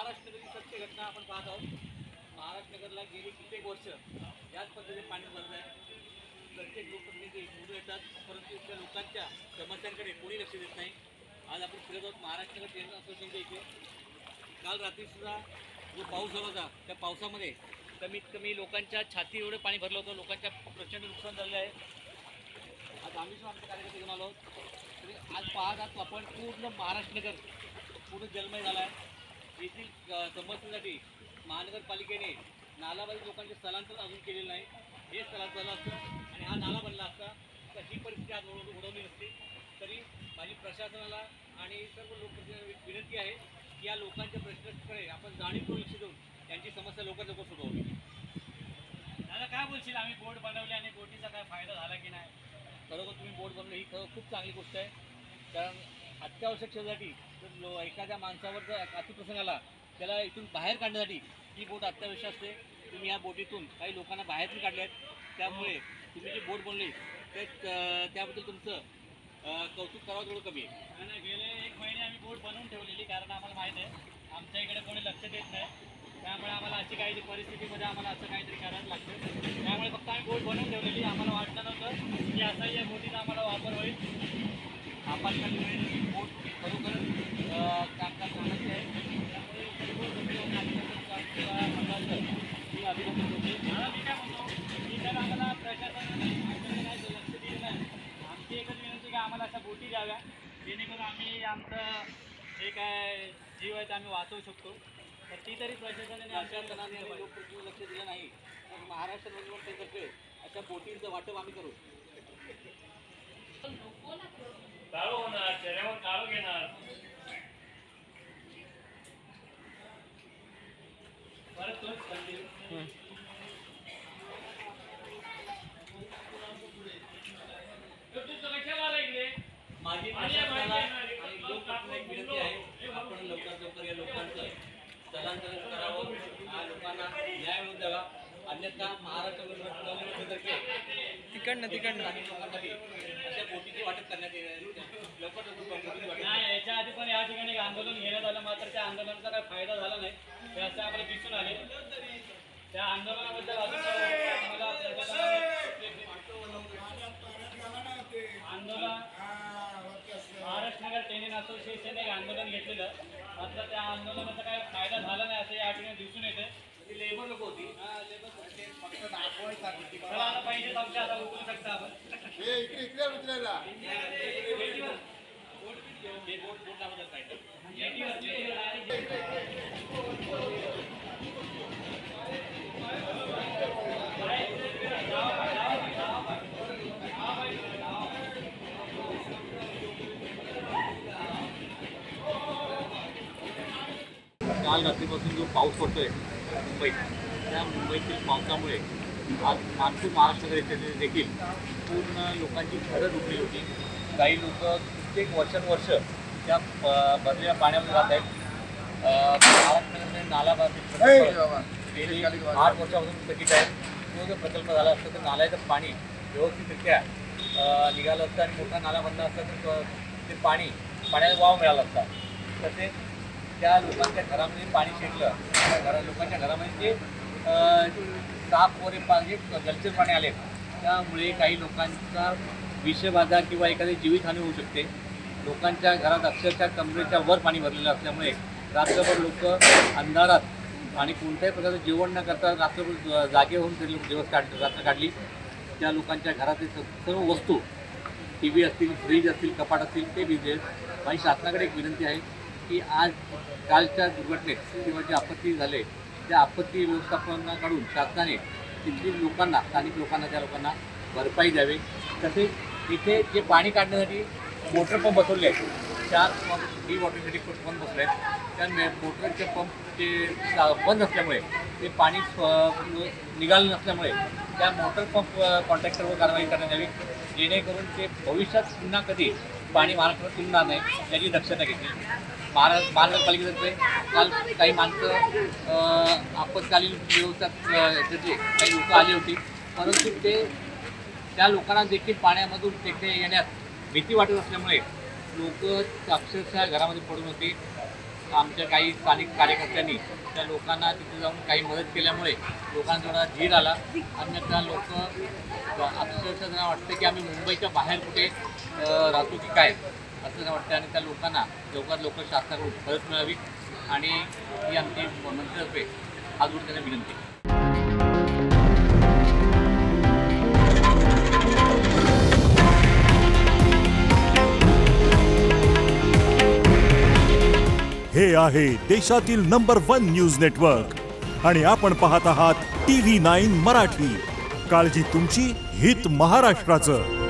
महाराष्ट्रातील सत्य घटना आपण पाहत आहोत। महाराष्ट्रनगरला गेली कित्येक वर्ष याच पद्धतीने पाणी भरत आहे। प्रत्येक लोकप्रतिनिधी निवडून येतात, परंतु इथल्या लोकांच्या समस्यांकडे कोणी लक्ष देत नाही। आज आपण फिरत आहोत महाराष्ट्रनगर टेनिस असोसिएशनच्या इथे। काल रात्री सुद्धा जो पाऊस झाला होता त्या पावसामध्ये कमीत कमी लोकांच्या छाती एवढे पाणी भरलं होतं। लोकांच्या प्रचंड नुकसान झालेलं आहे। आज आम्ही सुद्धा आमच्या कार्यकर्ते घेऊन आलो तरी आज पाहत आहात आपण पूर्ण महाराष्ट्रनगर पूर्ण जलमय झाला आहे। येथील समस्येसाठी महानगरपालिकेने नालाबाधित लोकांचे स्थलांतर अजून केलेलं नाही। हे स्थलांतर झालं असतं आणि हा नाला बनला असता तर ही परिस्थिती आज उडवली नसती। तरी माझी प्रशासनाला आणि सर्व लोकप्रतिनिधींना विनंती आहे की या लोकांच्या प्रश्नाकडे आपण जाणीवपूर्वक लक्ष देऊन त्यांची समस्या लवकर सोडवावी। दादा काय बोलशील, आम्ही बोर्ड बनवले आणि बोटीचा काय फायदा झाला की नाही? खरोखर तुम्ही बोर्ड बनवलं ही खूप चांगली गोष्ट आहे। कारण अत्यावश्यक सेवेसाठी जर एखाद्या माणसावर जर अतिप्रसंग आला त्याला इथून बाहेर काढण्यासाठी ही बोट अत्यावश्यक असते। तुम्ही या बोटीतून काही लोकांना बाहेरून काढले आहेत, त्यामुळे तुम्ही जे बोट बनवली त्याबद्दल तुमचं कौतुक करावं थोडं कमी आहे। आणि गेले 1 महिने आम्ही बोट बनवून ठेवलेली, कारण आम्हाला माहीत आहे आमच्या इकडे कोणी लक्ष देत नाही। त्यामुळे आम्हाला अशी काही परिस्थितीमध्ये आम्हाला असं काहीतरी करायला लागतं। त्यामुळे फक्त आम्ही बोट बनवून ठेवलेली। आम्हाला वाटलं नव्हतं की असाही या बोटीचा आम्हाला वापर होईल। आपत्कालीन वेळेस बोट खरोखर कामकाज चांगलं आहे। मी अभिनंदन करते। मी काय म्हणतो की तर आम्हाला प्रशासनाने नाही लक्ष दिलं नाही। आमची एकच विनंती की आम्हाला अशा बोटी द्याव्या, जेणेकरून आम्ही आमचं जे काय जीव आहे ते आम्ही वाचवू शकतो। तर ती तरी प्रशासनाने आमच्या लोकप्रतिनिधी लक्ष दिलं नाही तर महाराष्ट्र नगरपालिकेतर्फे अशा बोटींचं वाटप आम्ही करू। काळो होणार, चेहऱ्यावर काळो घेणार। परत तोच कंटिन्यू माझी प्रशासनाला आणि लोकप्रतिनिधी विनंती आहे आपण लवकर या लोकांचं स्थलांतरण करावं, या लोकांना न्याय मिळवून द्यावा। अन्यथा महाराष्ट्र नगरपालिकेतर्फे स्थानिक लोकांसाठी अशा बोटीचे वाटप करण्यात येईल। लवकर नाही, याच्या आधी पण या ठिकाणी एक आंदोलन घेण्यात आलं, मात्र त्या आंदोलनाचा काही फायदा झाला नाही हे असं आम्हाला दिसून आले। त्या आंदोलनाबद्दल अजून आम्हाला आंदोलन महाराष्ट्रनगर टेनिस असोसिएशन एक आंदोलन घेतलेलं, मात्र त्या आंदोलनाचा काही फायदा झाला नाही असं या ठिकाणी दिसून येते। ती लेबर लोक होती, फक्त दाखवायसाठी चला आता पाहिजे आमच्या आता उतरू शकता आपण। बोटाबद्दल पाहिजे काल रात्रीपासून जो पाऊस पडतोय मुंबईत, त्या मुंबईतील पावसामुळे आज नागपूर महाराष्ट्र येथे देखील पूर्ण लोकांची घरं डुबली होती। काही लोक कित्येक वर्षानुवर्ष त्या भरलेल्या पाण्यामध्ये राहत आहेत। महाराष्ट्रामध्ये नालाबाधित गेली 8 वर्षापासून स्थगित आहे। तो जर प्रकल्प झाला असता तर नाल्याचं पाणी व्यवस्थितरित्या निघालं असतं आणि मोठा नाला बंद असता तर ते पाण्याचा वाव मिळाला असता। तसेच त्या लोकांच्या घरामध्ये पाणी शिरलं, लोकांच्या घरामध्ये जे साप वगैरे जे जलचर पाणी आले त्यामुळे काही लोकांचा विषबाधा किंवा एखादी जीवितहानी होऊ शकते। लोकांच्या घरात अक्षरशः कमरेच्या वर पाणी भरलेलं असल्यामुळे रात्रभर लोक अंधारात आणि कोणत्याही प्रकारचं जेवण न करता रात्रभर जागे होऊन ते लोक रात्र काढली। त्या लोकांच्या घरातील सर्व वस्तू TV असतील, फ्रीज असतील, कपाट असतील ते भिजले। माझी शासनाकडे एक विनंती आहे की आज कालच्या दुर्घटनेत किंवा जे आपत्ती झाले त्या आपत्ती व्यवस्थापनाकडून शासनाने तिथील लोकांना, स्थानिक लोकांना, त्या लोकांना भरपाई द्यावी। तसेच इथे जे पाणी काढण्यासाठी मोटर पंप बसवले आहेत, 4 पंप वॉटरसाठी पंप बसले आहेत, त्या मोटरचे पंप जे बंद असल्यामुळे ते पाणी निघालं नसल्यामुळे त्या मोटर पंप कॉन्ट्रॅक्टरवर कारवाई करण्यात यावी, जेणेकरून ते भविष्यात पुन्हा कधी पाणी महाराष्ट्रात तुंबणार नाही याची दक्षता घेतली। महानगरपालिकेतर्फे काल काही माणसं आपत्कालीन व्यवस्थेत काही लोक आली होती, परंतु त्या लोकांना देखील पाण्यामधून तिथे येण्यास भीती वाटत असल्यामुळे लोक अक्षरशः घरामध्ये पडून होती। आमच्या काही स्थानिक कार्यकर्त्यांनी त्या लोकांना तिथे जाऊन काही मदत केल्यामुळे लोकांना थोडा धीर आला. अन्यथा लोक अक्षरशः त्यांना वाटतं की आम्ही मुंबईच्या बाहेर कुठे राहतो की काय असं त्यांना वाटतं. आणि त्या लोकांना लवकरात लवकर शासनाकडून मदत मिळावी आणि ही आमची मंत्र्यातर्फे हात जोडून त्यांना विनंती. हे आहे देशातील नंबर 1 न्यूज नेटवर्क आणि आपण पाहत आहात TV9 मराठी. काळजी तुमची, हित महाराष्ट्राचं.